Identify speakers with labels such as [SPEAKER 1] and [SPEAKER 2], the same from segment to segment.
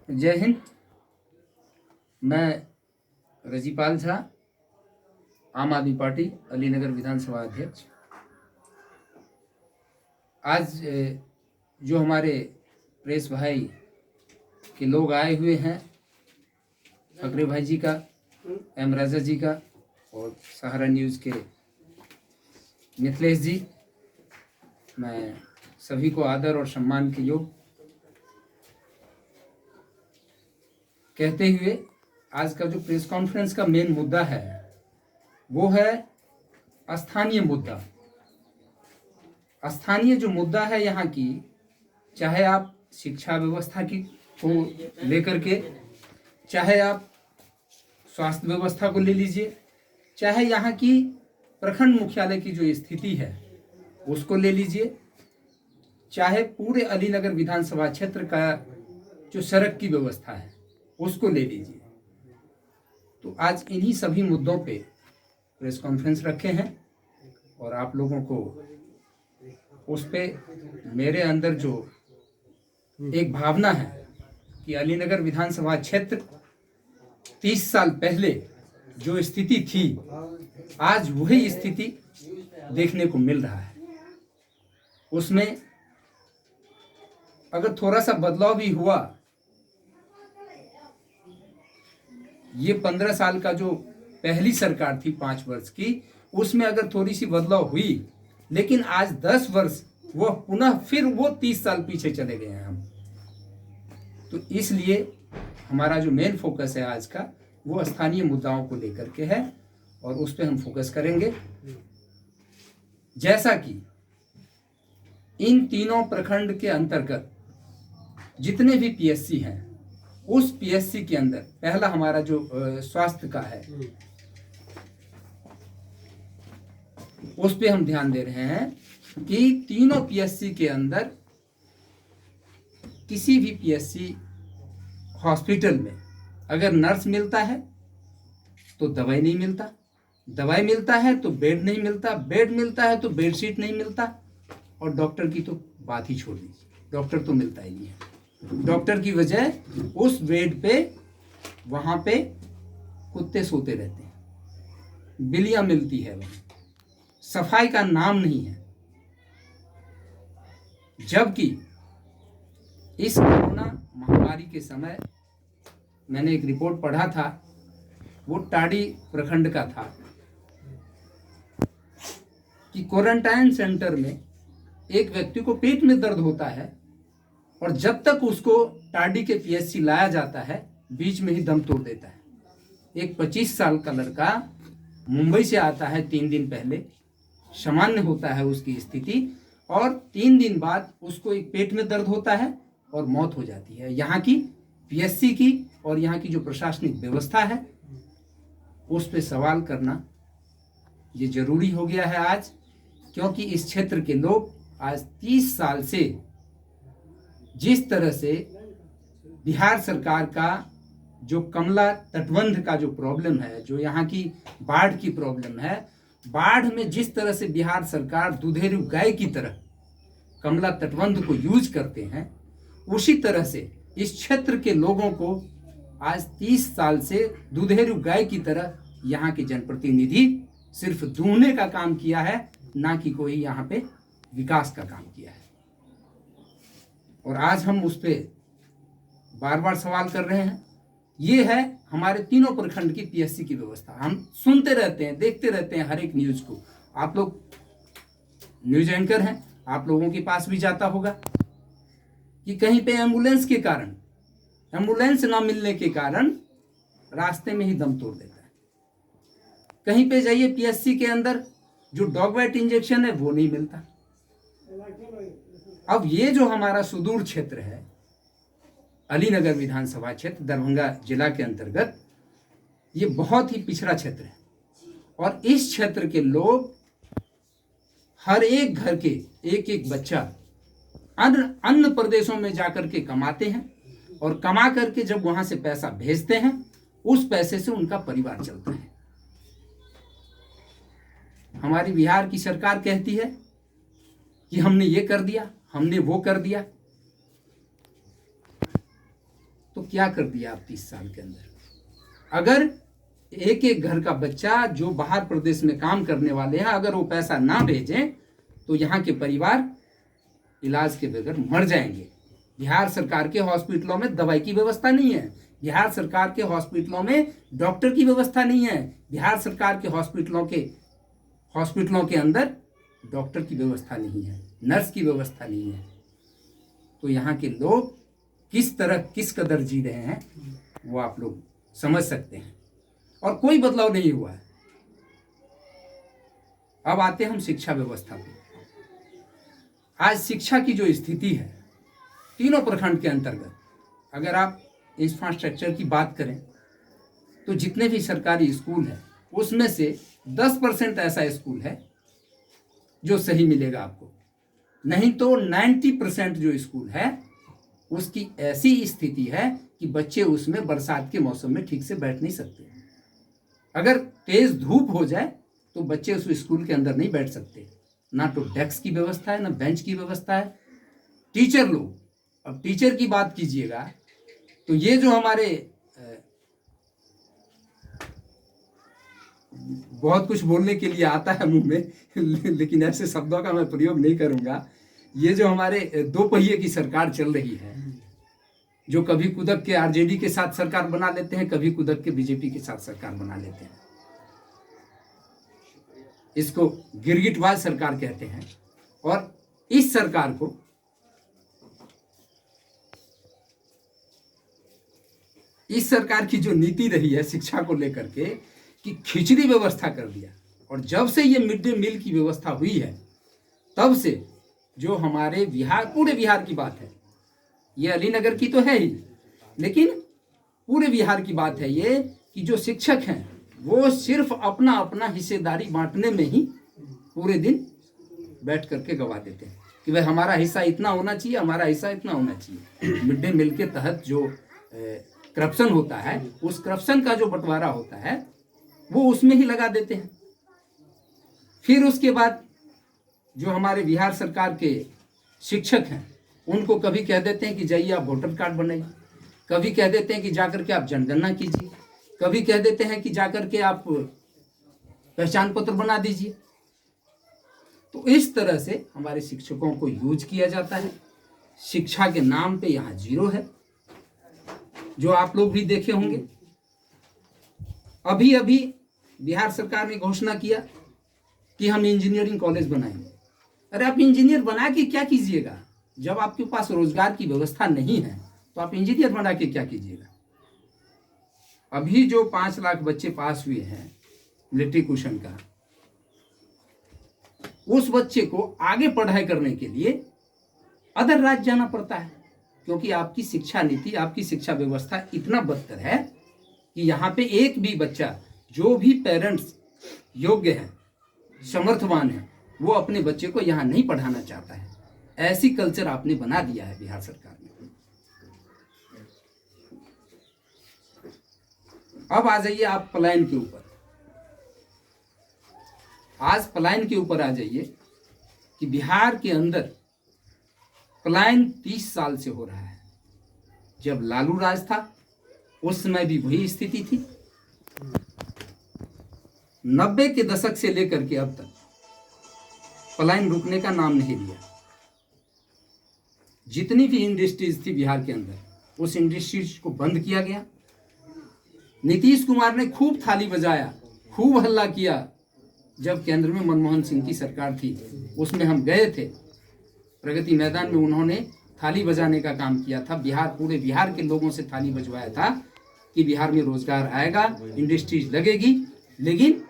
[SPEAKER 1] जय हिंद। मैं रजीपाल झा, आम आदमी पार्टी अलीनगर विधानसभा अध्यक्ष। आज जो हमारे प्रेस भाई के लोग आए हुए हैं, फकरे भाई जी का, एम राजा जी का और सहारा न्यूज़ के मिथिलेश जी, मैं सभी को आदर और सम्मान के योग कहते हुए आज का जो प्रेस कॉन्फ्रेंस का मेन मुद्दा है वो है स्थानीय मुद्दा। स्थानीय जो मुद्दा है यहाँ की, चाहे आप शिक्षा व्यवस्था की को लेकर के, चाहे आप स्वास्थ्य व्यवस्था को ले लीजिए, चाहे यहाँ की प्रखंड मुख्यालय की जो स्थिति है उसको ले लीजिए, चाहे पूरे अलीनगर विधानसभा क्षेत्र का जो सड़क की व्यवस्था है उसको ले लीजिए। तो आज इन्हीं सभी मुद्दों पे प्रेस कॉन्फ्रेंस रखे हैं और आप लोगों को उस पे मेरे अंदर जो एक भावना है कि अलीनगर विधानसभा क्षेत्र 30 साल पहले जो स्थिति थी, आज वही स्थिति देखने को मिल रहा है। उसमें अगर थोड़ा सा बदलाव भी हुआ, ये 15 साल का जो पहली सरकार थी 5 वर्ष की, उसमें अगर थोड़ी सी बदलाव हुई, लेकिन आज 10 वर्ष वह पुनः फिर वो 30 साल पीछे चले गए हैं हम। तो इसलिए हमारा जो मेन फोकस है आज का, वो स्थानीय मुद्दाओं को लेकर के है और उस पर हम फोकस करेंगे। जैसा कि इन तीनों प्रखंड के अंतर्गत जितने भी पीएससी हैं, उस पीएससी के अंदर पहला हमारा जो स्वास्थ्य का है उस पे हम ध्यान दे रहे हैं कि तीनों पीएससी के अंदर किसी भी पीएससी हॉस्पिटल में अगर नर्स मिलता है तो दवाई नहीं मिलता, दवाई मिलता है तो बेड नहीं मिलता, बेड मिलता है तो बेडशीट नहीं मिलता, और डॉक्टर की तो बात ही छोड़ दीजिए, डॉक्टर तो मिलता ही नहीं है। डॉक्टर की वजह उस बेड पे वहां पे कुत्ते सोते रहते हैं, बिल्लियां मिलती है, वहां सफाई का नाम नहीं है। जबकि इस कोरोना महामारी के समय मैंने एक रिपोर्ट पढ़ा था, वो टाडी प्रखंड का था, कि क्वारंटाइन सेंटर में एक व्यक्ति को पेट में दर्द होता है और जब तक उसको टाडी के पीएचसी लाया जाता है, बीच में ही दम तोड़ देता है। एक 25 साल का लड़का मुंबई से आता है, 3 दिन पहले सामान्य होता है उसकी स्थिति, और 3 दिन बाद उसको एक पेट में दर्द होता है और मौत हो जाती है। यहाँ की पीएचसी की और यहाँ की जो प्रशासनिक व्यवस्था है उस पे सवाल करना ये जरूरी हो गया है आज, क्योंकि इस क्षेत्र के लोग आज 30 साल से जिस तरह से बिहार सरकार का जो कमला तटबंध का जो प्रॉब्लम है, जो यहाँ की बाढ़ की प्रॉब्लम है, बाढ़ में जिस तरह से बिहार सरकार दुधेरू गाय की तरह कमला तटबंध को यूज करते हैं, उसी तरह से इस क्षेत्र के लोगों को आज 30 साल से दुधेरू गाय की तरह यहाँ के जनप्रतिनिधि सिर्फ दूहने का काम किया है, ना कि कोई यहाँ पे विकास का काम किया है। और आज हम उस पे बार बार सवाल कर रहे हैं। ये है हमारे तीनों प्रखंड की पीएससी की व्यवस्था। हम सुनते रहते हैं, देखते रहते हैं हर एक न्यूज को। आप लोग न्यूज एंकर हैं, आप लोगों के पास भी जाता होगा कि कहीं पे एम्बुलेंस के कारण, एम्बुलेंस ना मिलने के कारण रास्ते में ही दम तोड़ देता है। कहीं पे जाइए पीएससी के अंदर, जो डॉग बाइट इंजेक्शन है वो नहीं मिलता। अब ये जो हमारा सुदूर क्षेत्र है, अलीनगर विधानसभा क्षेत्र दरभंगा जिला के अंतर्गत, ये बहुत ही पिछड़ा क्षेत्र है और इस क्षेत्र के लोग, हर एक घर के एक एक बच्चा अन्य प्रदेशों में जाकर के कमाते हैं और कमा करके जब वहां से पैसा भेजते हैं, उस पैसे से उनका परिवार चलता है। हमारी बिहार की सरकार कहती है कि हमने ये कर दिया, हमने वो कर दिया। तो क्या कर दिया आप 30 साल के अंदर? अगर एक एक घर का बच्चा जो बाहर प्रदेश में काम करने वाले हैं, अगर वो पैसा ना भेजें तो यहाँ के परिवार इलाज के बगैर मर जाएंगे। बिहार सरकार के हॉस्पिटलों में दवाई की व्यवस्था नहीं है, बिहार सरकार के हॉस्पिटलों में डॉक्टर की व्यवस्था नहीं है, बिहार सरकार के हॉस्पिटलों के अंदर डॉक्टर की व्यवस्था नहीं है, नर्स की व्यवस्था नहीं है। तो यहाँ के लोग किस कदर जी रहे हैं वो आप लोग समझ सकते हैं, और कोई बदलाव नहीं हुआ है। अब आते हैं हम शिक्षा व्यवस्था पे। आज शिक्षा की जो स्थिति है तीनों प्रखंड के अंतर्गत, अगर आप इंफ्रास्ट्रक्चर की बात करें तो जितने भी सरकारी स्कूल हैं उसमें से 10% ऐसा स्कूल है जो सही मिलेगा आपको, नहीं तो 90% जो स्कूल है उसकी ऐसी स्थिति है कि बच्चे उसमें बरसात के मौसम में ठीक से बैठ नहीं सकते। अगर तेज धूप हो जाए तो बच्चे उस स्कूल के अंदर नहीं बैठ सकते, ना तो डेस्क की व्यवस्था है, ना बेंच की व्यवस्था है। टीचर लोग, अब टीचर की बात कीजिएगा तो ये जो हमारे बहुत कुछ बोलने के लिए आता है मुंह में लेकिन ऐसे शब्दों का मैं प्रयोग नहीं करूंगा। ये जो हमारे दो पहिए की सरकार चल रही है, जो कभी कुदक के आरजेडी के साथ सरकार बना लेते हैं, कभी कुदक के बीजेपी के साथ सरकार बना लेते हैं, इसको गिरगिटवाज सरकार कहते हैं। और इस सरकार को इस सरकार की जो नीति रही है शिक्षा को लेकर के कि खिचड़ी व्यवस्था कर दिया, और जब से ये मिड डे मील की व्यवस्था हुई है तब से जो हमारे बिहार, पूरे बिहार की बात है, ये अलीनगर की तो है ही, लेकिन पूरे बिहार की बात है ये कि जो शिक्षक हैं वो सिर्फ अपना अपना हिस्सेदारी बांटने में ही पूरे दिन बैठ करके गवा देते हैं कि भाई हमारा हिस्सा इतना होना चाहिए, हमारा हिस्सा इतना होना चाहिए। मिड डे मील के तहत जो करप्शन होता है, उस करप्शन का जो बंटवारा होता है वो उसमें ही लगा देते हैं। फिर उसके बाद जो हमारे बिहार सरकार के शिक्षक हैं उनको कभी कह देते हैं कि जाइए आप वोटर कार्ड बनाइए, कभी कह देते हैं कि जाकर के आप जनगणना कीजिए, कभी कह देते हैं कि जाकर के आप पहचान पत्र बना दीजिए। तो इस तरह से हमारे शिक्षकों को यूज किया जाता है। शिक्षा के नाम पे यहाँ 0 है, जो आप लोग भी देखे होंगे। अभी अभी बिहार सरकार ने घोषणा किया कि हम इंजीनियरिंग कॉलेज बनाएंगे। अरे आप इंजीनियर बना के क्या कीजिएगा? जब आपके पास रोजगार की व्यवस्था नहीं है तो आप इंजीनियर बना के क्या कीजिएगा? अभी जो 5 लाख बच्चे पास हुए हैं मेट्रिकुलेशन का, उस बच्चे को आगे पढ़ाई करने के लिए अदर राज्य जाना पड़ता है, क्योंकि आपकी शिक्षा नीति, आपकी शिक्षा व्यवस्था इतना बदतर है कि यहाँ पे एक भी बच्चा, जो भी पेरेंट्स योग्य हैं, समर्थवान है, वो अपने बच्चे को यहाँ नहीं पढ़ाना चाहता है। ऐसी कल्चर आपने बना दिया है बिहार सरकार ने। अब आ जाइए आप पलायन के ऊपर। आज पलायन के ऊपर आ जाइए कि बिहार के अंदर पलायन 30 साल से हो रहा है। जब लालू राज था उस समय भी वही स्थिति थी। 90 के दशक से लेकर के अब तक पलायन रुकने का नाम नहीं लिया। जितनी भी इंडस्ट्रीज थी बिहार के अंदर, उस इंडस्ट्रीज को बंद किया गया। नीतीश कुमार ने खूब थाली बजाया, खूब हल्ला किया। जब केंद्र में मनमोहन सिंह की सरकार थी, उसमें हम गए थे प्रगति मैदान में, उन्होंने थाली बजाने का काम किया था। पूरे बिहार के लोगों से थाली बजवाया था कि बिहार में रोजगार आएगा, इंडस्ट्रीज लगेगी। लेकिन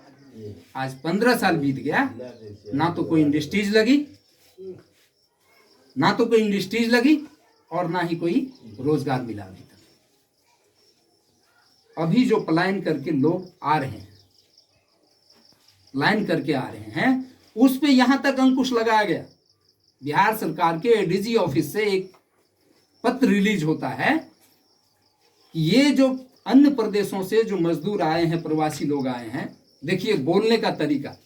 [SPEAKER 1] आज 15 साल बीत गया, ना तो कोई इंडस्ट्रीज लगी और ना ही कोई रोजगार मिला अभी तक। अभी जो पलायन करके लोग आ रहे हैं, उस पे यहां तक अंकुश लगाया गया। बिहार सरकार के एडीजी ऑफिस से एक पत्र रिलीज होता है कि ये जो अन्य प्रदेशों से जो मजदूर आए हैं, प्रवासी लोग आए हैं, देखिए बोलने का तरीका,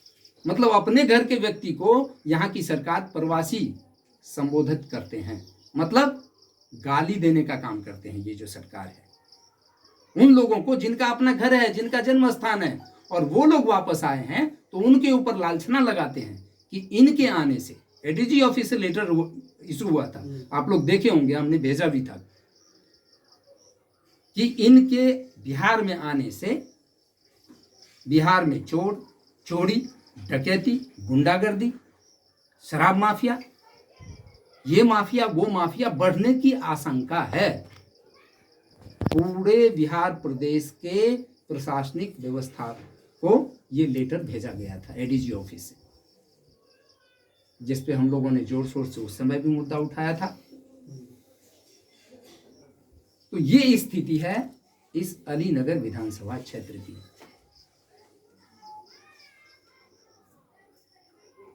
[SPEAKER 1] मतलब अपने घर के व्यक्ति को यहाँ की सरकार प्रवासी संबोधित करते हैं। मतलब गाली देने का काम करते हैं ये जो सरकार है उन लोगों को जिनका अपना घर है, जिनका जन्म स्थान है, और वो लोग वापस आए हैं तो उनके ऊपर लालछना लगाते हैं कि इनके आने से एडीजी ऑफिस से लेटर इशू हुआ था, आप लोग देखे होंगे, हमने भेजा भी था कि इनके बिहार में आने से बिहार में चोर, चोरी, डकैती, गुंडागर्दी, शराब माफिया, ये माफिया वो माफिया बढ़ने की आशंका है। पूरे बिहार प्रदेश के प्रशासनिक व्यवस्था को ये लेटर भेजा गया था एडीजी ऑफिस से, जिस पे हम लोगों ने जोर शोर से उस समय भी मुद्दा उठाया था। तो ये स्थिति है इस अलीनगर विधानसभा क्षेत्र की।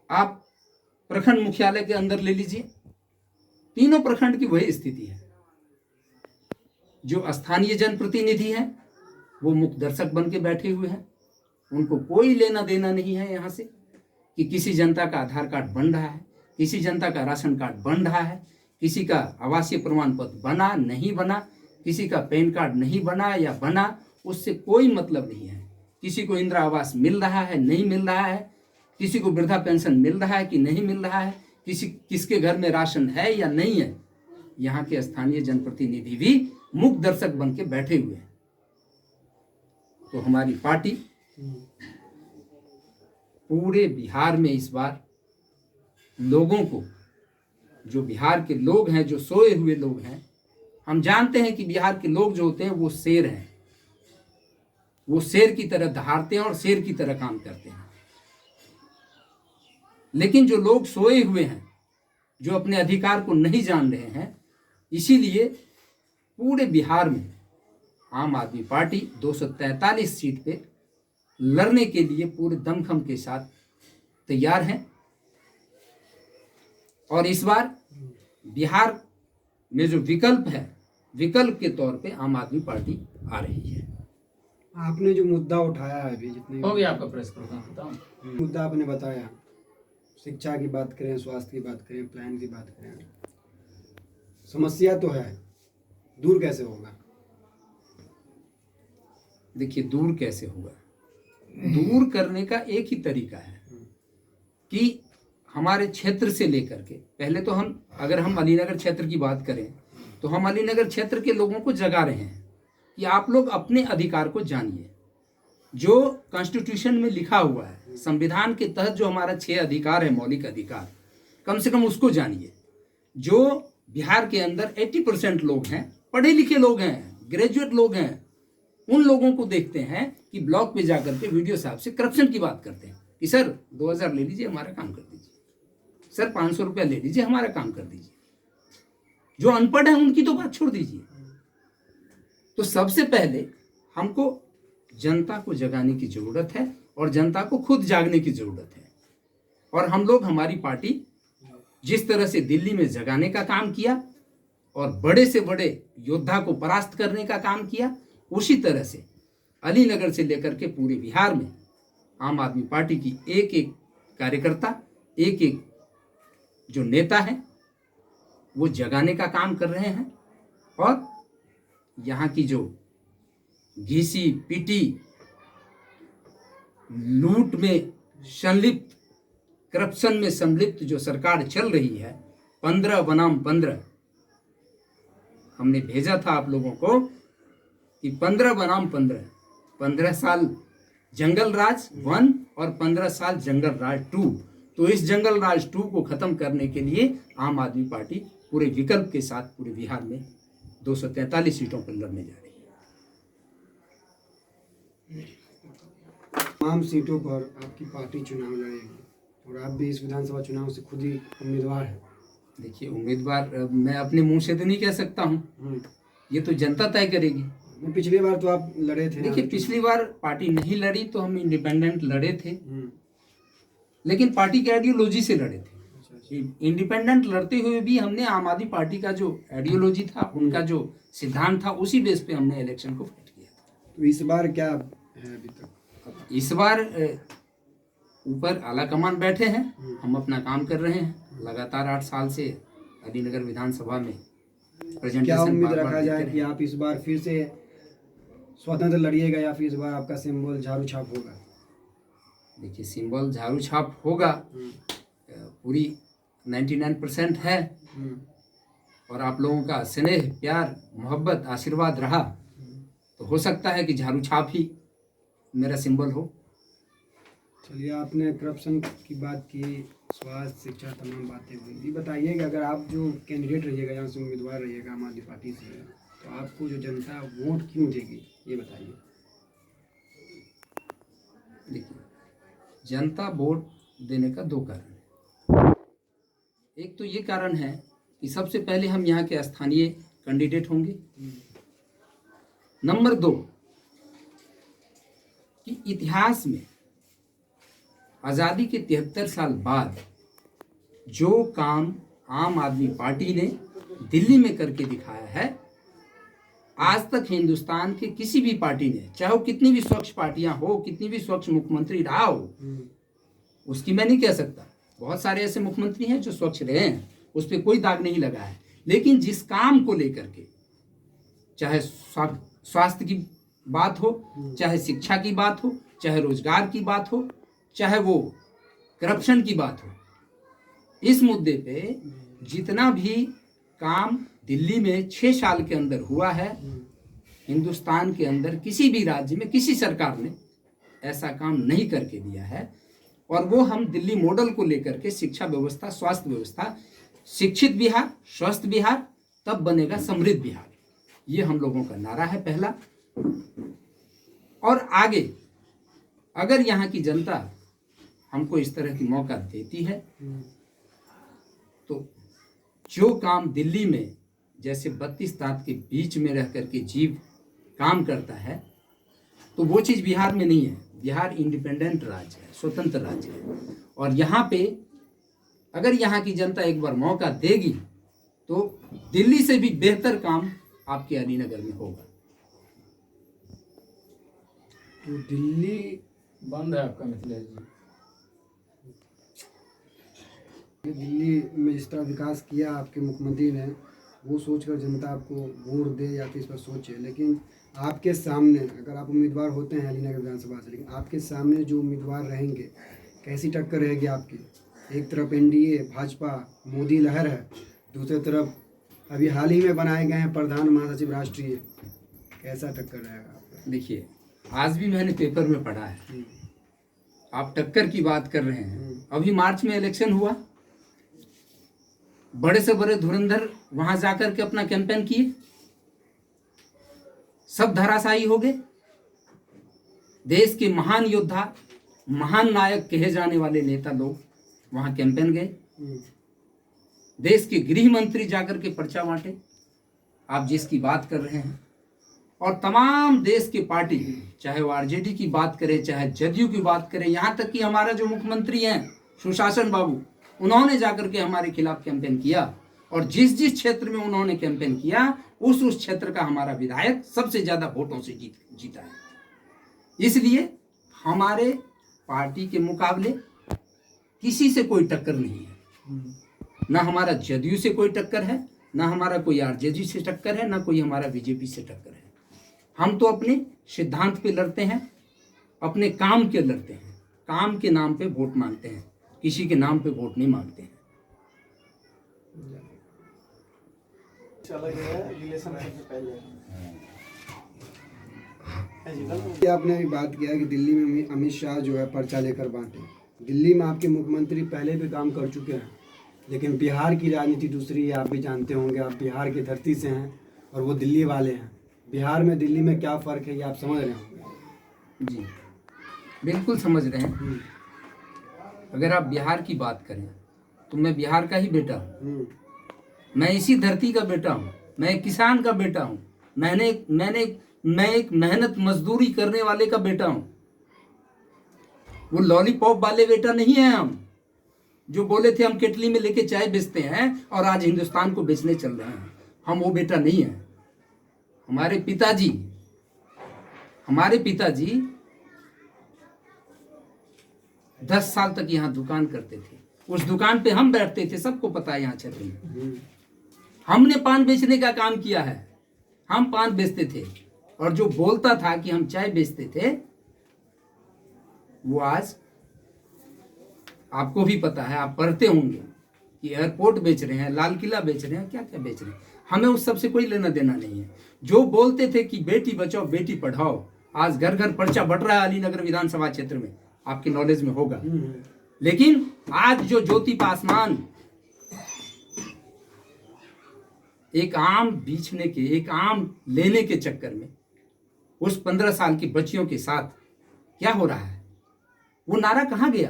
[SPEAKER 1] आप प्रखंड मुख्यालय के अंदर ले लीजिए, तीनों प्रखंड की वही स्थिति है। जो स्थानीय जनप्रतिनिधि हैं वो मुख्य दर्शक बन के बैठे हुए हैं, उनको कोई लेना देना नहीं है यहाँ से कि किसी जनता का आधार कार्ड बन रहा है, किसी जनता का राशन कार्ड बन रहा है, किसी का आवासीय प्रमाण पत्र बना नहीं बना, किसी का पैन कार्ड नहीं बना या बना, उससे कोई मतलब नहीं है। किसी को इंदिरा आवास मिल रहा है नहीं मिल रहा है, किसी को वृद्धा पेंशन मिल रहा है कि नहीं मिल रहा है, किसके घर में राशन है या नहीं है, यहाँ के स्थानीय जनप्रतिनिधि भी मुख्य दर्शक बन के बैठे हुए हैं। तो हमारी पार्टी पूरे बिहार में इस बार लोगों को, जो बिहार के लोग हैं, जो सोए हुए लोग हैं, हम जानते हैं कि बिहार के लोग जो होते हैं वो शेर हैं, वो शेर की तरह दहाड़ते हैं और शेर की तरह काम करते हैं। लेकिन जो लोग सोए हुए हैं, जो अपने अधिकार को नहीं जान रहे हैं, इसीलिए पूरे बिहार में आम आदमी पार्टी 243 सीट पे लड़ने के लिए पूरे दमखम के साथ तैयार है। और इस बार बिहार में जो विकल्प है, विकल्प के तौर पे आम आदमी पार्टी आ रही है।
[SPEAKER 2] आपने जो मुद्दा उठाया है अभी, जितने
[SPEAKER 1] हो गया आपका प्रेस प्रोग्राम,
[SPEAKER 2] मुद्दा आपने बताया, शिक्षा की बात करें, स्वास्थ्य की बात करें, प्लान की बात करें, समस्या तो है, दूर कैसे होगा?
[SPEAKER 1] देखिए, दूर कैसे होगा, दूर करने का एक ही तरीका है कि हमारे क्षेत्र से लेकर के, पहले तो अगर हम अलीनगर क्षेत्र की बात करें तो हम अलीनगर क्षेत्र के लोगों को जगा रहे हैं कि आप लोग अपने अधिकार को जानिए। जो कॉन्स्टिट्यूशन में लिखा हुआ है, संविधान के तहत जो हमारा 6 अधिकार है, मौलिक अधिकार, कम से कम उसको जानिए। जो बिहार के अंदर 80% लोग हैं, पढ़े लिखे लोग हैं, ग्रेजुएट लोग हैं, उन लोगों को देखते हैं कि ब्लॉक पे जाकर के वीडियो साहब से करप्शन की बात करते हैं कि सर 2000 ले लीजिए, हमारा काम कर दीजिए, सर 500 रुपया ले लीजिए, हमारा काम कर दीजिए। जो अनपढ़ है उनकी तो बात छोड़ दीजिए। तो सबसे पहले हमको जनता को जगाने की जरूरत है और जनता को खुद जागने की जरूरत है। और हम लोग, हमारी पार्टी जिस तरह से दिल्ली में जगाने का काम किया और बड़े से बड़े योद्धा को परास्त करने का काम किया, उसी तरह से अलीनगर से लेकर के पूरे बिहार में आम आदमी पार्टी की एक एक कार्यकर्ता, एक एक जो नेता है, वो जगाने का काम कर रहे हैं। और यहाँ की जो घीसी पीटी, लूट में संलिप्त, करप्शन में संलिप्त जो सरकार चल रही है, 15 बनाम 15, हमने भेजा था आप लोगों को कि 15 बनाम 15, 15 साल जंगल राज 1 और 15 साल जंगल राज 2। तो इस जंगल राज 2 को खत्म करने के लिए आम आदमी पार्टी पूरे विकल्प के साथ पूरे बिहार में 243 सीटों पर लड़ने जा रही है।
[SPEAKER 2] तमाम सीटों पर आपकी पार्टी चुनाव लड़ेगी और आप भी इस विधानसभा चुनाव से खुद ही उम्मीदवार हैं।
[SPEAKER 1] देखिए, उम्मीदवार मैं अपने मुंह से तो नहीं कह सकता हूँ, ये तो जनता तय करेगी।
[SPEAKER 2] पिछली बार तो आप लड़े थे।
[SPEAKER 1] देखिए, पिछली बार पार्टी नहीं लड़ी तो हम इंडिपेंडेंट लड़े थे, लेकिन पार्टी की आइडियोलॉजी से लड़े थे। इंडिपेंडेंट लड़ते हुए भी हमने आम आदमी पार्टी का जो आइडियोलॉजी था, उनका जो सिद्धांत था, उसी बेस पे हमने इलेक्शन को फाइट किया था।
[SPEAKER 2] तो इस बार क्या है अभी तक?
[SPEAKER 1] इस बार ऊपर आला कमान बैठे हैं, हम अपना काम कर रहे हैं। लगातार 8 साल से अलीनगर विधानसभा में
[SPEAKER 2] क्या
[SPEAKER 1] प्रेजेंटेशन
[SPEAKER 2] उम्मीद
[SPEAKER 1] बार-बार
[SPEAKER 2] रखा
[SPEAKER 1] देते
[SPEAKER 2] जाए
[SPEAKER 1] रहें।
[SPEAKER 2] कि आप इस बार फिर से स्वतंत्र लड़िएगा या फिर इस बार आपका सिंबल झाड़ू छाप होगा?
[SPEAKER 1] देखिए, सिंबल झाड़ू छाप होगा, पूरी 99% है,
[SPEAKER 2] हम्म,
[SPEAKER 1] और आप लोगों का स्नेह, प्यार, मोहब्बत, आशीर्वाद रहा तो हो सकता है कि झाड़ू छाप ही मेरा सिंबल हो।
[SPEAKER 2] चलिए, आपने करप्शन की बात की, स्वास्थ्य, शिक्षा, तमाम बातें हुई। ये बताइए कि अगर आप जो कैंडिडेट रहिएगा, यहाँ से उम्मीदवार रहिएगा आम आदमी पार्टी से, तो आपको जो जनता वोट क्यों देगी, ये बताइए।
[SPEAKER 1] देखिए, जनता वोट देने का दो कारण है। एक तो ये कारण है कि सबसे पहले हम यहाँ के स्थानीय कैंडिडेट होंगे। नंबर दो, कि इतिहास में आज़ादी के 73 साल बाद जो काम आम आदमी पार्टी ने दिल्ली में करके दिखाया है, आज तक हिंदुस्तान के किसी भी पार्टी ने, चाहे वो कितनी भी स्वच्छ पार्टियां हो, कितनी भी स्वच्छ मुख्यमंत्री रहा हो, उसकी मैं नहीं कह सकता। बहुत सारे ऐसे मुख्यमंत्री हैं जो स्वच्छ रहे हैं, उस पर कोई दाग नहीं लगा है, लेकिन जिस काम को लेकर के, चाहे स्वास्थ्य की बात हो, चाहे शिक्षा की बात हो, चाहे रोजगार की बात हो, चाहे वो करप्शन की बात हो, इस मुद्दे पे जितना भी काम दिल्ली में 6 साल के अंदर हुआ है, हिंदुस्तान के अंदर किसी भी राज्य में किसी सरकार ने ऐसा काम नहीं करके दिया है। और वो हम दिल्ली मॉडल को लेकर के, शिक्षा व्यवस्था, स्वास्थ्य व्यवस्था, शिक्षित बिहार, स्वस्थ बिहार, तब बनेगा समृद्ध बिहार, ये हम लोगों का नारा है पहला। और आगे अगर यहाँ की जनता हमको इस तरह की मौका देती है तो जो काम दिल्ली में जैसे 32 दांत के बीच में रह करके जीव काम करता है, तो वो चीज़ बिहार में नहीं है। बिहार इंडिपेंडेंट राज्य है, स्वतंत्र राज्य है, और यहाँ पे अगर यहाँ की जनता एक बार मौका देगी तो दिल्ली से भी बेहतर काम आपके अलीनगर में होगा।
[SPEAKER 2] तो दिल्ली
[SPEAKER 3] बंद है आपका मिथिलेश जी।
[SPEAKER 2] दिल्ली में जिस तरह विकास किया आपके मुख्यमंत्री ने, वो सोचकर जनता आपको वोट दे या फिर इस पर सोचे, लेकिन आपके सामने अगर आप उम्मीदवार होते हैं अलीनगर विधानसभा से, लेकिन आपके सामने जो उम्मीदवार रहेंगे, कैसी टक्कर रहेगी आपकी? एक तरफ एनडीए भाजपा मोदी लहर है, दूसरी तरफ अभी हाल ही में बनाए गए हैं प्रधान महासचिव राष्ट्रीय, कैसा टक्कर रहेगा आपका?
[SPEAKER 1] देखिए, आज भी मैंने पेपर में पढ़ा है, आप टक्कर की बात कर रहे हैं। अभी मार्च में इलेक्शन हुआ, बड़े से बड़े धुरंधर वहां जाकर के अपना कैंपेन किए, सब धराशायी हो गए। देश के महान योद्धा, महान नायक कहे जाने वाले नेता लोग वहां कैंपेन गए। देश के गृह मंत्री जाकर के पर्चा बांटे, आप जिसकी बात कर रहे हैं, और तमाम देश के पार्टी, चाहे वो आरजेडी की बात करें, चाहे जदयू की बात करें, यहाँ तक कि हमारा जो मुख्यमंत्री हैं सुशासन बाबू, उन्होंने जाकर के हमारे खिलाफ कैंपेन किया, और जिस जिस क्षेत्र में उन्होंने कैंपेन किया उस क्षेत्र का हमारा विधायक सबसे ज्यादा वोटों से जीता है। इसलिए हमारे पार्टी के मुकाबले किसी से कोई टक्कर नहीं है, ना हमारा जदयू से कोई टक्कर है, ना हमारा कोई आरजेडी से टक्कर है, ना कोई हमारा बीजेपी से टक्कर है। हम तो अपने सिद्धांत पे लड़ते हैं, अपने काम के लड़ते हैं, काम के नाम पे वोट मांगते हैं, किसी के नाम पे वोट नहीं मांगते हैं।
[SPEAKER 4] चला गया रिलेशन से पहले।
[SPEAKER 2] आपने भी बात किया कि दिल्ली में अमित शाह जो है पर्चा लेकर बांटे। दिल्ली में आपके मुख्यमंत्री पहले भी काम कर चुके हैं, लेकिन बिहार की राजनीति दूसरी है, आप भी जानते होंगे। आप बिहार की धरती से हैं और वो दिल्ली वाले हैं। बिहार में दिल्ली में क्या फ़र्क है, ये आप समझ रहे होंगे।
[SPEAKER 1] जी बिल्कुल समझ रहे हैं। अगर आप बिहार की बात करें तो मैं बिहार का ही बेटा हूँ, मैं इसी धरती का बेटा हूँ, मैं एक किसान का बेटा हूँ, मैं एक मेहनत मजदूरी करने वाले का बेटा हूँ। वो लॉलीपॉप वाले बेटा नहीं है हम, जो बोले थे हम केटली में लेके चाय बेचते हैं और आज हिंदुस्तान को बेचने चल रहे हैं। हम वो बेटा नहीं है। हमारे पिताजी 10 साल तक यहाँ दुकान करते थे। उस दुकान पे हम बैठते थे, सबको पता है यहाँ क्षेत्र में। हमने पान बेचने का काम किया है, हम पान बेचते थे। और जो बोलता था कि हम चाय बेचते थे, वो आज आपको भी पता है, आप पढ़ते होंगे कि एयरपोर्ट बेच रहे हैं, लाल किला बेच रहे हैं, क्या क्या बेच रहे हैं। हमें उस सब से कोई लेना देना नहीं है। जो बोलते थे कि बेटी बचाओ बेटी पढ़ाओ, आज घर घर पर्चा बट रहा है अलीनगर विधानसभा क्षेत्र में, आपके नॉलेज में होगा। लेकिन आज जो ज्योति पासवान एक आम बेचने के, एक आम लेने के चक्कर में उस 15 साल की बच्चियों के साथ क्या हो रहा है, वो नारा कहां गया?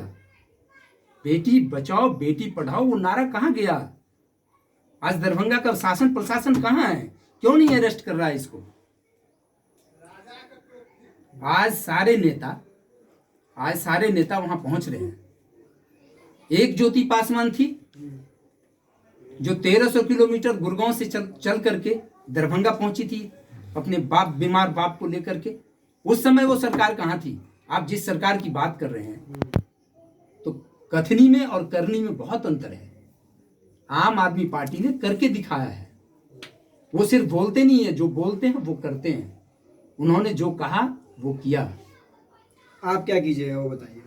[SPEAKER 1] बेटी बचाओ बेटी पढ़ाओ, वो नारा कहां गया? आज दरभंगा का शासन प्रशासन कहां है? क्यों नहीं अरेस्ट कर रहा है इसको? आज सारे नेता वहां पहुंच रहे हैं। एक ज्योति पासवान थी जो 1300 किलोमीटर गुड़गांव से चल करके दरभंगा पहुंची थी अपने बीमार बाप को लेकर के। उस समय वो सरकार कहां थी? आप जिस सरकार की बात कर रहे हैं, तो कथनी में और करनी में बहुत अंतर है। आम आदमी पार्टी ने करके दिखाया है। वो सिर्फ बोलते नहीं है, जो बोलते हैं वो करते हैं। उन्होंने जो कहा वो किया।
[SPEAKER 2] आप क्या कीजिएगा वो बताइए।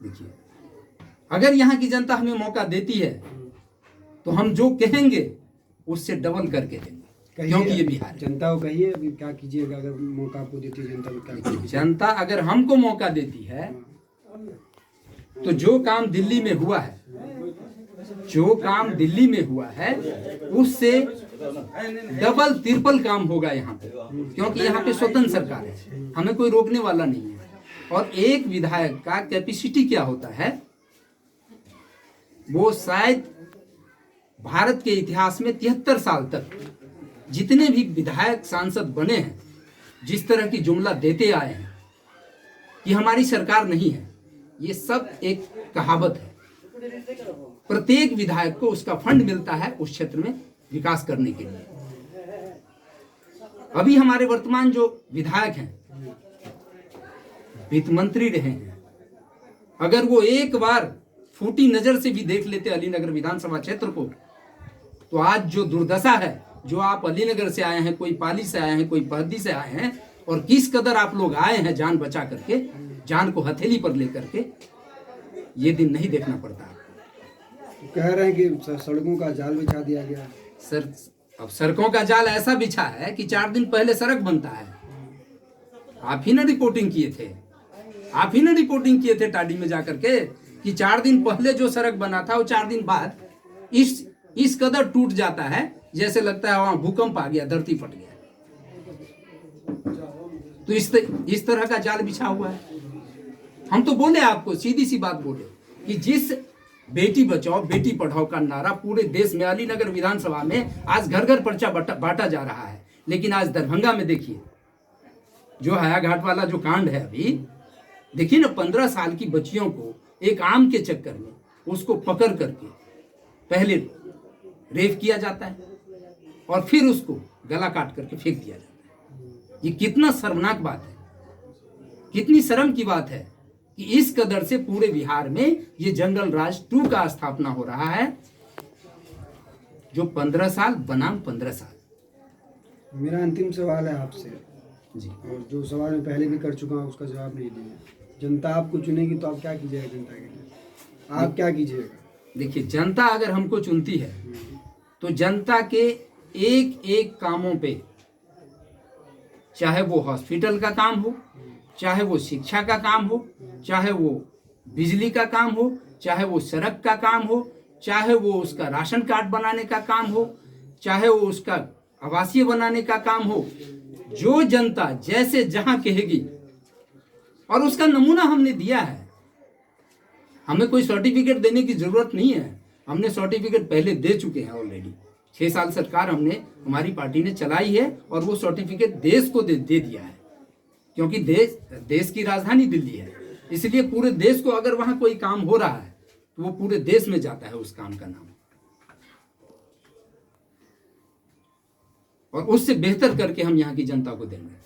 [SPEAKER 1] देखिए, अगर यहाँ की जनता हमें मौका देती है तो हम जो कहेंगे उससे डबल करके देंगे, क्योंकि ये बिहार है।
[SPEAKER 2] जनता को कहिए अभी क्या कीजिएगा अगर मौका आपको देती है जनता को, क्या कीजिए?
[SPEAKER 1] जनता अगर हमको मौका देती है तो जो काम दिल्ली में हुआ है, उससे डबल ट्रिपल काम होगा यहाँ पे, क्योंकि यहाँ पे स्वतंत्र सरकार है, हमें कोई रोकने वाला नहीं है। और एक विधायक का कैपेसिटी क्या होता है, वो शायद भारत के इतिहास में 73 साल तक जितने भी विधायक सांसद बने हैं, जिस तरह की जुमला देते आए हैं कि हमारी सरकार नहीं है, ये सब एक कहावत है। प्रत्येक विधायक को उसका फंड मिलता है उस क्षेत्र में विकास करने के लिए। अभी हमारे वर्तमान जो विधायक हैं, वित्त मंत्री रहे हैं, अगर वो एक बार फूटी नजर से भी देख लेते अलीनगर विधानसभा क्षेत्र को, तो आज जो दुर्दशा है, जो आप अलीनगर से आए हैं, कोई पाली से आए हैं, कोई पहदी से आए हैं, और किस कदर आप लोग आए हैं जान बचा करके, जान को हथेली पर लेकर के, ये दिन नहीं देखना पड़ता।
[SPEAKER 2] कह रहे हैं कि सड़कों का जाल बिछा दिया गया है।
[SPEAKER 1] सर, अब सड़कों का जाल ऐसा बिछा है कि 4 दिन पहले सड़क बनता है। आप ही ना रिपोर्टिंग किए थे टाडी में जाकर के कि 4 दिन पहले जो सड़क बना था वो 4 दिन बाद इस कदर टूट जाता है, जैसे लगता है वहां भूकंप आ गया, धरती फट गया। तो इस तरह का जाल बिछा हुआ है। हम तो बोले आपको, सीधी सी बात बोले कि जिस बेटी बचाओ बेटी पढ़ाओ का नारा पूरे देश में, अलीनगर विधानसभा में आज घर घर पर्चा बांटा जा रहा है, लेकिन आज दरभंगा में देखिए जो हायाघाट वाला जो कांड है, अभी देखिए ना, 15 साल की बच्चियों को एक आम के चक्कर में उसको पकड़ करके पहले रेप किया जाता है और फिर उसको गला काट करके फेंक दिया जाता है। ये कितना शर्मनाक बात है, कितनी शर्म की बात है कि इस कदर से पूरे बिहार में ये जंगल राज 2 का स्थापना हो रहा है, जो 15 साल बनाम 15 साल।
[SPEAKER 2] मेरा अंतिम सवाल है आपसे
[SPEAKER 1] जी,
[SPEAKER 2] और जो सवाल मैं पहले भी कर चुका हूँ उसका जवाब नहीं दिया। जनता आपको चुनेगी तो आप क्या कीजिएगा जनता के लिए? आप क्या कीजिएगा?
[SPEAKER 1] देखिए, जनता अगर हमको चुनती है तो जनता के एक एक कामों पे, चाहे वो हॉस्पिटल का काम हो, चाहे वो शिक्षा का काम हो, चाहे वो बिजली का काम हो, चाहे वो सड़क का काम हो, चाहे वो उसका राशन कार्ड बनाने का काम हो, चाहे वो उसका आवासीय बनाने का काम हो, जो जनता जैसे जहां कहेगी, और उसका नमूना हमने दिया है। हमें कोई सर्टिफिकेट देने की जरूरत नहीं है, हमने सर्टिफिकेट पहले दे चुके हैं ऑलरेडी। 6 साल सरकार हमारी पार्टी ने चलाई है और वो सर्टिफिकेट देश को दे दिया है, क्योंकि देश की राजधानी दिल्ली है, इसलिए पूरे देश को अगर वहां कोई काम हो रहा है तो वो पूरे देश में जाता है उस काम का नाम, और उससे बेहतर करके हम यहाँ की जनता को देंगे।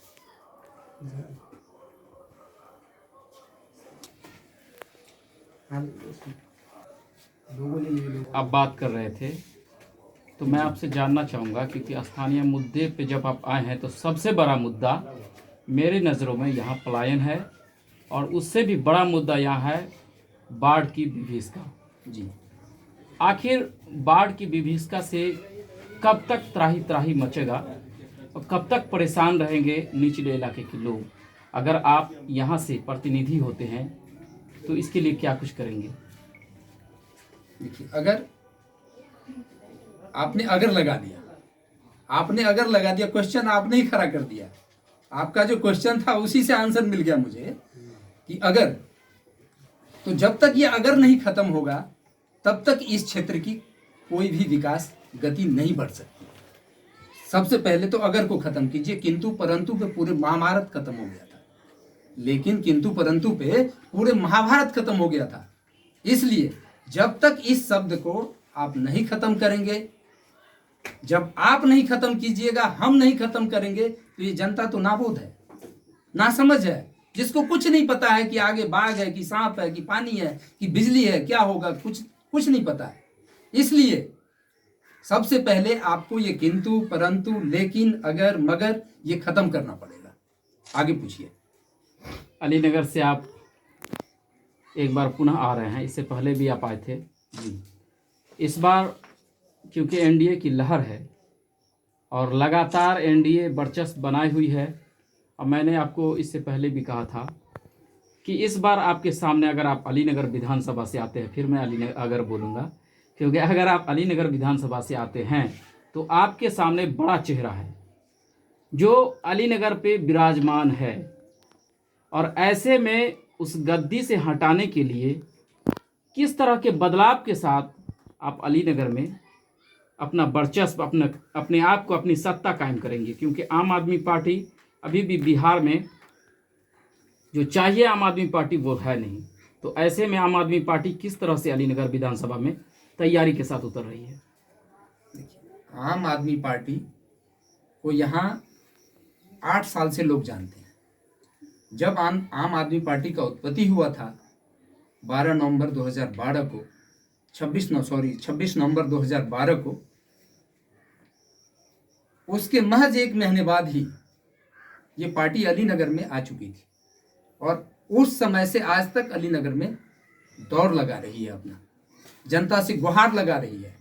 [SPEAKER 3] आप बात कर रहे थे तो मैं आपसे जानना चाहूँगा, क्योंकि स्थानीय मुद्दे पे जब आप आए हैं तो सबसे बड़ा मुद्दा मेरे नज़रों में यहाँ पलायन है, और उससे भी बड़ा मुद्दा यहाँ है बाढ़ की विभीषिका।
[SPEAKER 1] जी,
[SPEAKER 3] आखिर बाढ़ की विभीषिका से कब तक त्राही त्राही मचेगा और कब तक परेशान रहेंगे निचले इलाके के लोग? अगर आप यहाँ से प्रतिनिधि होते हैं तो इसके लिए क्या कुछ करेंगे?
[SPEAKER 1] देखिए, अगर आपने अगर लगा दिया, क्वेश्चन आपने ही खड़ा कर दिया। आपका जो क्वेश्चन था उसी से आंसर मिल गया मुझे कि अगर, तो जब तक ये अगर नहीं खत्म होगा तब तक इस क्षेत्र की कोई भी विकास गति नहीं बढ़ सकती। सबसे पहले तो अगर को खत्म कीजिए। किंतु परंतु पे पूरे महाभारत खत्म हो गया था, लेकिन किंतु परंतु पे पूरे महाभारत खत्म हो गया था। इसलिए जब तक इस शब्द को आप नहीं खत्म करेंगे, जब आप नहीं खत्म कीजिएगा, हम नहीं खत्म करेंगे, तो ये जनता तो नाबूद है, नासमझ है, जिसको कुछ नहीं पता है कि आगे बाघ है कि सांप है कि पानी है कि बिजली है, क्या होगा, कुछ नहीं पता है। इसलिए सबसे पहले आपको ये किंतु परंतु लेकिन अगर मगर ये खत्म करना पड़ेगा। आगे पूछिए।
[SPEAKER 3] अलीनगर से आप एक बार पुनः आ रहे हैं, इससे पहले भी आप आए थे
[SPEAKER 1] जी,
[SPEAKER 3] इस बार क्योंकि एनडीए की लहर है और लगातार एनडीए वर्चस्व बनाई हुई है, और मैंने आपको इससे पहले भी कहा था कि इस बार आपके सामने, अगर आप अलीनगर विधानसभा से आते हैं, फिर मैं अलीनगर अगर बोलूँगा, क्योंकि अगर आप अलीनगर विधानसभा से आते हैं तो आपके सामने बड़ा चेहरा है जो अलीनगर पे विराजमान है, और ऐसे में उस गद्दी से हटाने के लिए किस तरह के बदलाव के साथ आप अलीनगर में अपना वर्चस्व, अपने आप को, अपनी सत्ता कायम करेंगे? क्योंकि आम आदमी पार्टी अभी भी बिहार में जो चाहिए आम आदमी पार्टी वो है नहीं। तो ऐसे में आम आदमी पार्टी किस तरह से अलीनगर विधानसभा में तैयारी के साथ उतर रही है?
[SPEAKER 1] देखिए, आम आदमी पार्टी को यहाँ 8 साल से लोग जानते हैं। जब आम आदमी पार्टी का उत्पत्ति हुआ था 12 नवंबर 2012 को, 26 नवंबर 2012 को, उसके महज 1 महीने बाद ही ये पार्टी अलीनगर में आ चुकी थी, और उस समय से आज तक अलीनगर में दौड़ लगा रही है, अपना जनता से गुहार लगा रही है,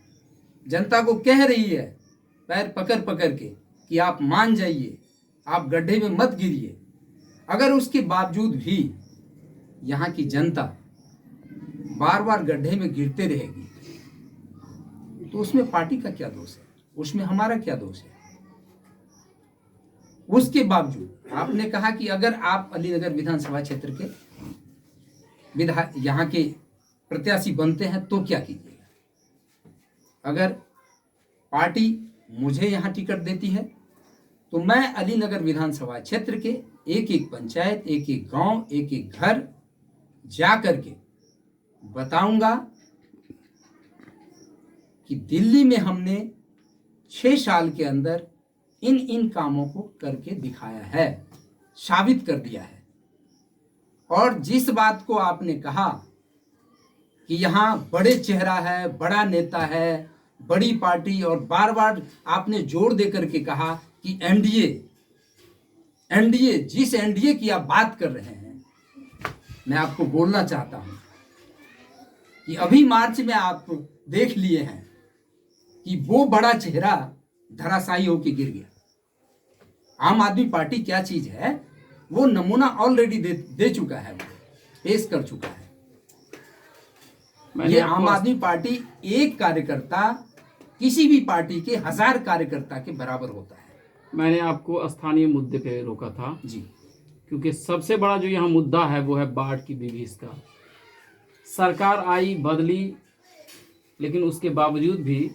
[SPEAKER 1] जनता को कह रही है पैर पकड़ पकड़ के कि आप मान जाइए, आप गड्ढे में मत गिरिए। अगर उसके बावजूद भी यहाँ की जनता बार बार गड्ढे में गिरते रहेगी तो उसमें पार्टी का क्या दोष है, उसमें हमारा क्या दोष है? उसके बावजूद आपने कहा कि अगर आप अलीनगर विधानसभा क्षेत्र के यहाँ के प्रत्याशी बनते हैं तो क्या कीजिएगा? अगर पार्टी मुझे यहाँ टिकट देती है तो मैं अलीनगर विधानसभा क्षेत्र के एक एक पंचायत, एक एक गांव, एक एक घर जा करके बताऊंगा कि दिल्ली में हमने 6 साल के अंदर इन कामों को करके दिखाया है, साबित कर दिया है। और जिस बात को आपने कहा कि यहाँ बड़े चेहरा है, बड़ा नेता है, बड़ी पार्टी, और बार बार आपने जोर दे करके कहा कि एनडीए, जिस एनडीए की आप बात कर रहे हैं, मैं आपको बोलना चाहता हूं कि अभी मार्च में आप देख लिए हैं कि वो बड़ा चेहरा धराशायी होकर गिर गया। आम आदमी पार्टी क्या चीज है वो नमूना ऑलरेडी दे चुका है, पेश कर चुका है। ये आम आदमी पार्टी एक कार्यकर्ता किसी भी पार्टी के 1000 कार्यकर्ता के बराबर होता है।
[SPEAKER 3] मैंने आपको स्थानीय मुद्दे पे रोका था
[SPEAKER 1] जी,
[SPEAKER 3] क्योंकि सबसे बड़ा जो यहाँ मुद्दा है वो है बाढ़ की विभीषिका। सरकार आई बदली, लेकिन उसके बावजूद भी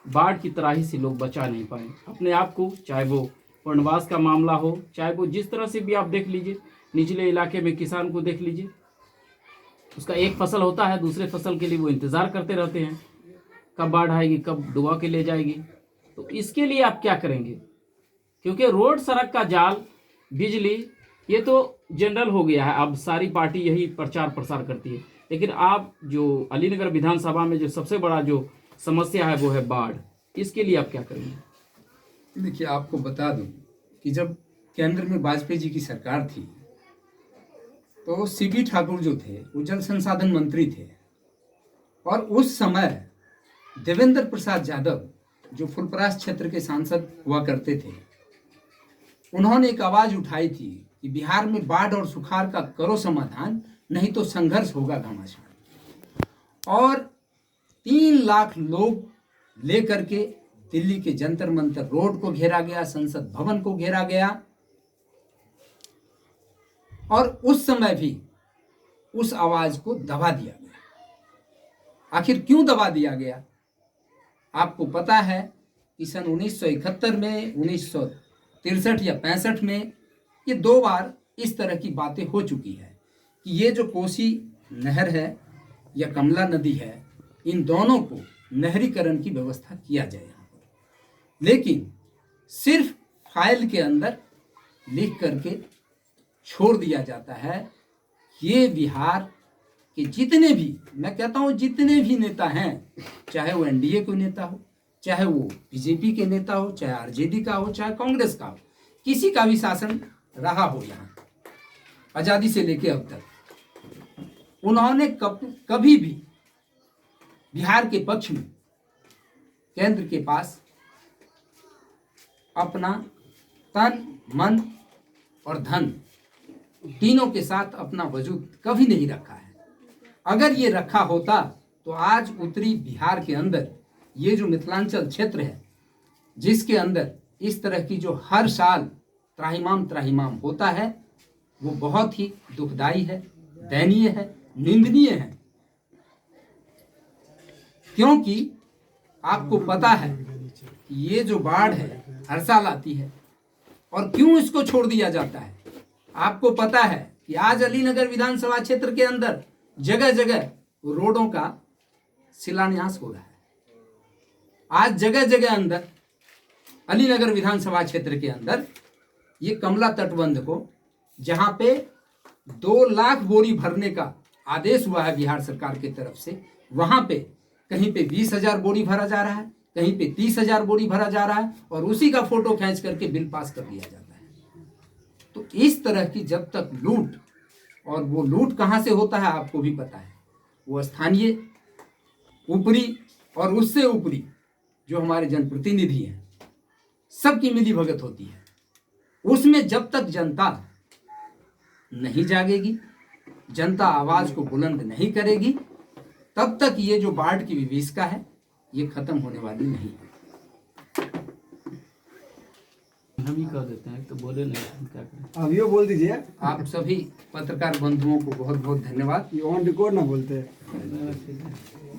[SPEAKER 3] बाढ़ की तराही से लोग बचा नहीं पाए अपने आप को, चाहे वो वनवास का मामला हो, चाहे वो जिस तरह से भी आप देख लीजिए। निचले इलाके में किसान को देख लीजिए, उसका एक फसल होता है, दूसरे फसल के लिए वो इंतज़ार करते रहते हैं कब बाढ़ आएगी, कब डुबा के ले जाएगी। तो इसके लिए आप क्या करेंगे? क्योंकि रोड, सड़क का जाल, बिजली, ये तो जनरल हो गया है, अब सारी पार्टी यही प्रचार प्रसार करती है। लेकिन आप जो अलीनगर विधानसभा में जो सबसे बड़ा जो समस्या है वो है बाढ़, इसके लिए आप क्या करेंगे?
[SPEAKER 1] देखिए, आपको बता दूं कि जब केंद्र में वाजपेयी जी की सरकार थी तो सीबी ठाकुर जो थे वो जल संसाधन मंत्री थे, और उस समय देवेंद्र प्रसाद यादव जो फुलपरास क्षेत्र के सांसद हुआ करते थे, उन्होंने एक आवाज उठाई थी कि बिहार में बाढ़ और सुखाड़ का करो समाधान, नहीं तो संघर्ष होगा घमासान। और 3 लाख लोग लेकर के दिल्ली के जंतर मंतर रोड को घेरा गया, संसद भवन को घेरा गया, और उस समय भी उस आवाज को दबा दिया गया। आखिर क्यों दबा दिया गया? आपको पता है कि सन 1971 में, 1963 या 65 में ये 2 बार इस तरह की बातें हो चुकी है कि ये जो कोसी नहर है या कमला नदी है, इन दोनों को नहरीकरण की व्यवस्था किया जाए यहाँ पर। लेकिन सिर्फ फाइल के अंदर लिख करके छोड़ दिया जाता है। ये बिहार कि जितने भी, मैं कहता हूँ जितने भी नेता हैं, चाहे वो एनडीए के नेता हो, चाहे वो बीजेपी के नेता हो, चाहे आरजेडी का हो, चाहे कांग्रेस का हो, किसी का भी शासन रहा हो यहाँ आजादी से लेके अब तक, उन्होंने कभी भी बिहार के पक्ष में केंद्र के पास अपना तन, मन और धन तीनों के साथ अपना वजूद कभी नहीं रखा है। अगर ये रखा होता तो आज उत्तरी बिहार के अंदर ये जो मिथिलांचल क्षेत्र है, जिसके अंदर इस तरह की जो हर साल त्राहिमाम होता है, वो बहुत ही दुखदाई है, दयनीय है, निंदनीय है। क्योंकि आपको पता है कि ये जो बाढ़ है हर साल आती है, और क्यों इसको छोड़ दिया जाता है? आपको पता है कि आज अलीनगर विधानसभा क्षेत्र के अंदर जगह जगह रोडों का शिलान्यास हो रहा है। आज जगह जगह अंदर अलीनगर विधानसभा क्षेत्र के अंदर ये कमला तटबंध को, जहां पे 2 लाख बोरी भरने का आदेश हुआ है बिहार सरकार की तरफ से, वहां पे कहीं पे 20,000 बोरी भरा जा रहा है, कहीं पे 30,000 बोरी भरा जा रहा है, और उसी का फोटो खींच करके बिल पास कर दिया जाता है। तो इस तरह की जब तक लूट, और वो लूट कहाँ से होता है आपको भी पता है, वो स्थानीय, ऊपरी और उससे ऊपरी जो हमारे जनप्रतिनिधि हैं, सबकी मिली भगत होती है। उसमें जब तक जनता नहीं जागेगी, जनता आवाज को बुलंद नहीं करेगी, तब तक ये जो बाढ़ की विभीषिका है ये खत्म होने वाली नहीं है।
[SPEAKER 3] हम ही कह देते हैं तो बोले नहीं, हम क्या करें?
[SPEAKER 2] अब ये बोल दीजिए।
[SPEAKER 1] आप सभी पत्रकार बंधुओं को बहुत बहुत धन्यवाद।
[SPEAKER 2] ये ऑन रिकॉर्ड ना बोलते।
[SPEAKER 3] ठीक है।